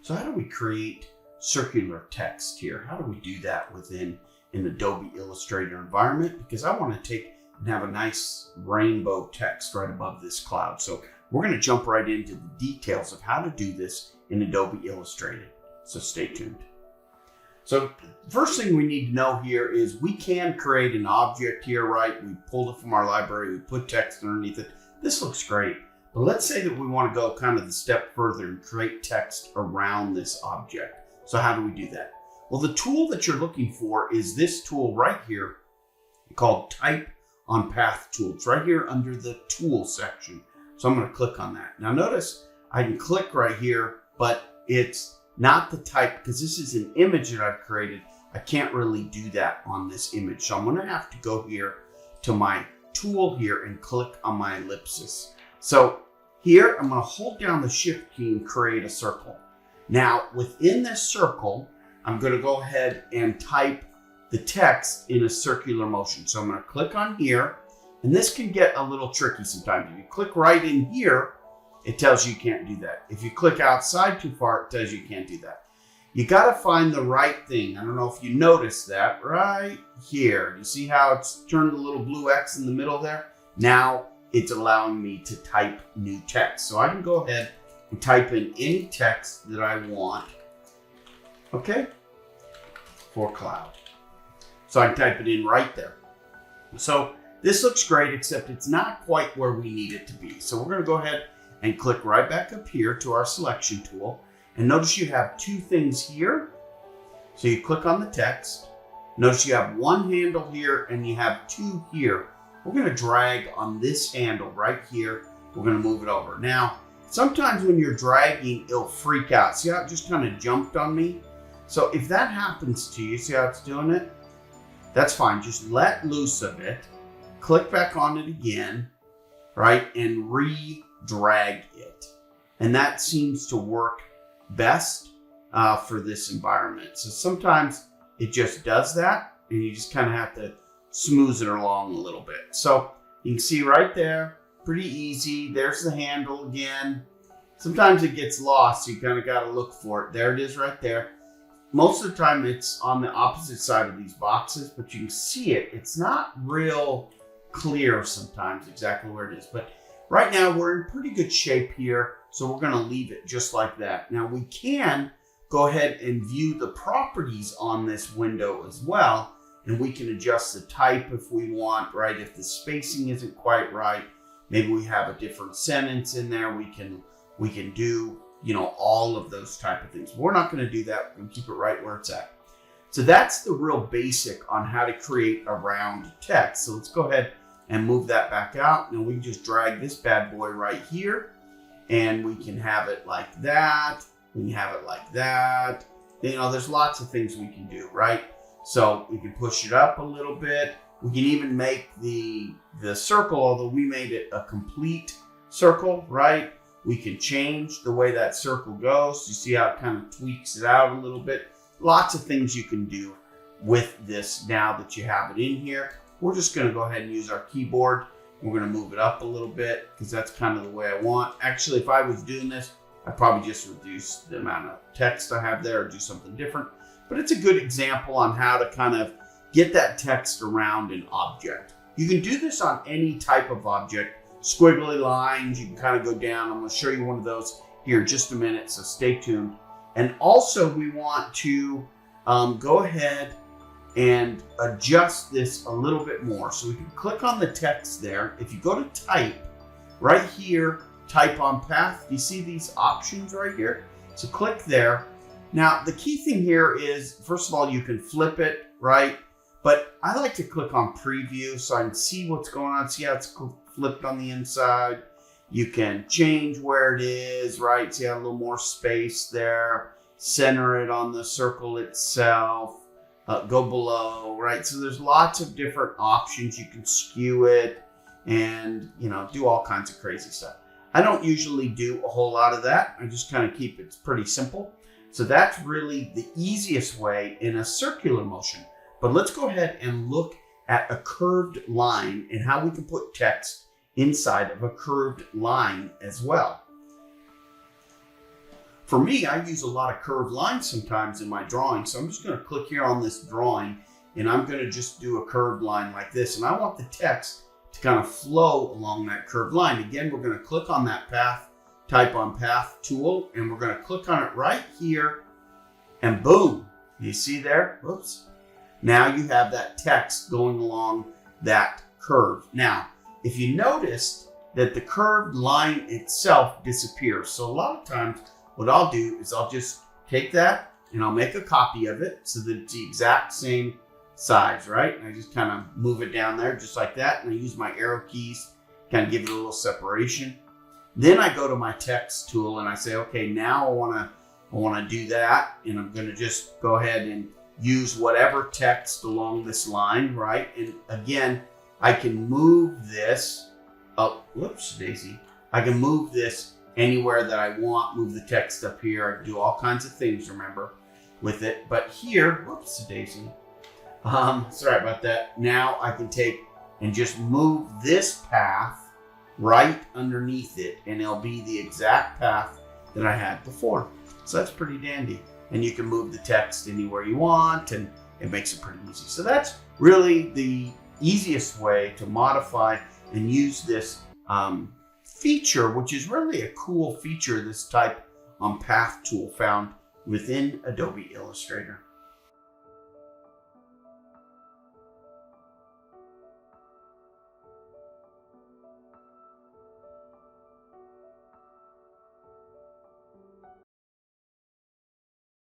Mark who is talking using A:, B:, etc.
A: So how do we create circular text here? How do we do that within an Adobe Illustrator environment? Because I want to take and have a nice rainbow text right above this cloud. So we're going to jump right into the details of how to do this in Adobe Illustrator. So stay tuned. So first thing we need to know here is we can create an object here, right? We pulled it from our library, we put text underneath it. This looks great. But let's say that we want to go kind of the step further and create text around this object. So how do we do that? Well, the tool that you're looking for is this tool right here called Type on Path Tool. It's right here under the Tool section. So I'm going to click on that. Now notice I can click right here, but it's not the type because this is an image that I've created. I can't really do that on this image. So I'm going to have to go here to my tool here and click on my ellipsis. So here I'm going to hold down the Shift key and create a circle. Now within this circle, I'm going to go ahead and type the text in a circular motion. So I'm going to click on here, and this can get a little tricky sometimes. If you click right in here, it tells you can't do that. If you click outside too far, it tells you can't do that. You got to find the right thing. I don't know if you noticed that right here. You see how it's turned a little blue X in the middle there? Now it's allowing me to type new text. So I can go ahead and type in any text that I want, okay, for cloud. So I can type it in right there. So this looks great, except it's not quite where we need it to be. So we're going to go ahead and click right back up here to our selection tool. And notice you have two things here. So you click on the text. Notice you have one handle here and you have two here. We're going to drag on this handle right here. We're going to move it over. Now, sometimes when you're dragging, it'll freak out. See how it just kind of jumped on me? So if that happens to you, see how it's doing it? That's fine. Just let loose of it. Click back on it again, right? And re-drag it. And that seems to work best for this environment. So sometimes it just does that, and you just kind of have to smooth it along a little bit. So you can see right there, pretty easy. There's the handle again. Sometimes it gets lost, so you kind of got to look for it. There it is right there. Most of the time it's on the opposite side of these boxes, but you can see it. It's not real clear sometimes exactly where it is. But right now we're in pretty good shape here, so we're going to leave it just like that. Now we can go ahead and view the properties on this window as well, and we can adjust the type if we want, right? If the spacing isn't quite right, maybe we have a different sentence in there. We can do, you know, all of those type of things. But we're not going to do that. We're going to keep it right where it's at. So that's the real basic on how to create a round text. So let's go ahead and move that back out. And we can just drag this bad boy right here, and we can have it like that. We can have it like that. You know, there's lots of things we can do, right? So we can push it up a little bit. We can even make the circle, although we made it a complete circle, right? We can change the way that circle goes. You see how it kind of tweaks it out a little bit. Lots of things you can do with this now that you have it in here. We're just going to go ahead and use our keyboard. We're going to move it up a little bit because that's kind of the way I want. Actually, if I was doing this, I'd probably just reduce the amount of text I have there or do something different. But it's a good example on how to kind of get that text around an object. You can do this on any type of object. Squiggly lines, you can kind of go down. I'm going to show you one of those here in just a minute, so stay tuned. And also we want to go ahead and adjust this a little bit more. So we can click on the text there. If you go to type, right here, type on path, you see these options right here? So click there. Now the key thing here is, first of all, you can flip it, right? But I like to click on preview so I can see what's going on, see how it's flipped on the inside. You can change where it is, right? See how a little more space there. Center it on the circle itself. Go below, right? So there's lots of different options. You can skew it and, you know, do all kinds of crazy stuff. I don't usually do a whole lot of that. I just kind of keep it pretty simple. So that's really the easiest way in a circular motion. But let's go ahead and look at a curved line and how we can put text inside of a curved line as well. For me, I use a lot of curved lines sometimes in my drawing. So I'm just going to click here on this drawing and I'm going to just do a curved line like this. And I want the text to kind of flow along that curved line. Again, we're going to click on that path, type on path tool, and we're going to click on it right here and boom, you see there? Whoops. Now you have that text going along that curve. Now, if you noticed that the curved line itself disappears. So a lot of times what I'll do is I'll just take that and I'll make a copy of it so that it's the exact same size, right? And I just kind of move it down there just like that. And I use my arrow keys, kind of give it a little separation. Then I go to my text tool and I say, okay, now I want to do that. And I'm going to just go ahead and use whatever text along this line, right? And again, I can move this. Oh, whoops, Daisy. I can move this anywhere that I want, move the text up here. I can do all kinds of things, remember, with it. But here, whoops, Daisy. Sorry about that. Now I can take and just move this path right underneath it, and it'll be the exact path that I had before. So that's pretty dandy. And you can move the text anywhere you want, and it makes it pretty easy. So that's really the easiest way to modify and use this feature, which is really a cool feature, this type path tool found within Adobe Illustrator.